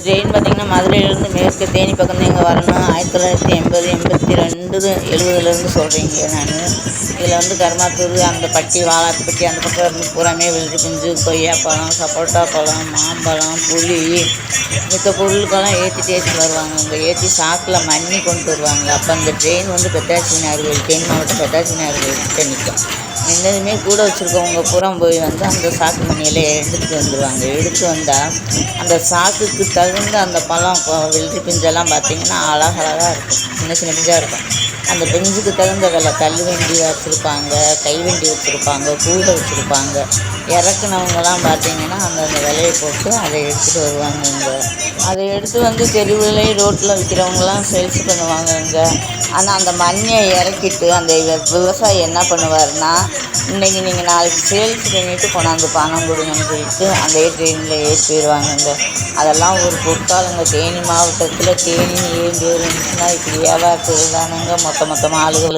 Train பார்த்திங்கன்னா மதுரையிலேருந்து மேற்கு தேனி பக்கம் தான் இங்கே வரணும். 1980, 82, 70லேருந்து சொல்கிறீங்க. நான் இதில் வந்து கருமாத்தூர் அந்த பட்டி வாலாட்டுப்பட்டி அந்த பக்கம் இருந்து பூராமே வெள்ளரி பிஞ்சு, கொய்யாப்பழம், சப்போட்டா பழம், மாம்பழம், புளி மித்த பொருளுக்கெல்லாம் ஏற்றிட்டு வருவாங்க. இங்கே ஏற்றி சாக்கில் மண்ணி கொண்டு வருவாங்க. அப்போ அந்த ட்ரெயின் வந்து பெத்தாச்சினார் கோயில், தேனி மாவட்டம் பெத்தாச்சினார் கோயில்கிட்ட நிற்கும். நின்றதுமே கூட வச்சுருக்கவங்க புறம் போய் வந்து அந்த சாக்கு மணியெல்லாம் எடுத்துகிட்டு வந்துடுவாங்க. எடுத்து வந்தால் அந்த சாக்குக்கு தகுந்த அந்த பழம் வெள்ளரி பிஞ்செல்லாம் பார்த்திங்கன்னா அழகழகாக இருக்கும். சின்ன சின்ன பிஞ்சாக இருக்கும். அந்த பிஞ்சுக்கு தகுந்த விலை தள்ளு வண்டி வச்சுருப்பாங்க, கைவண்டி வச்சுருப்பாங்க, கூடை வச்சுருப்பாங்க. இறக்குனவங்கலாம் பார்த்திங்கன்னா அந்தந்த விலையை போட்டு அதை எடுத்துகிட்டு வருவாங்க. இங்கே அதை எடுத்து வந்து தெருவில் ரோட்டில் விற்கிறவங்களாம் சேல்ஸ் பண்ணுவாங்க இங்கே. ஆனால் அந்த மண்ணை இறக்கிட்டு அந்த விவசாயி என்ன பண்ணுவார்னா, இன்றைக்கி நீங்கள் நாளைக்கு சேல்ஸ் பண்ணிவிட்டு கொண்டாந்து பணம் கொடுங்கன்னு சொல்லிட்டு அந்த ட்ரெயினில் ஏற்றி போயிடுவாங்கங்க. அதெல்லாம் ஒரு பொற்காலங்க. தேனி மாவட்டத்தில் தேனி ஏன் பேர் இருந்துச்சுன்னா இப்படி வியாபாரத்துக்கு தானுங்க மொத்தமாக ஆளுகளுக்கு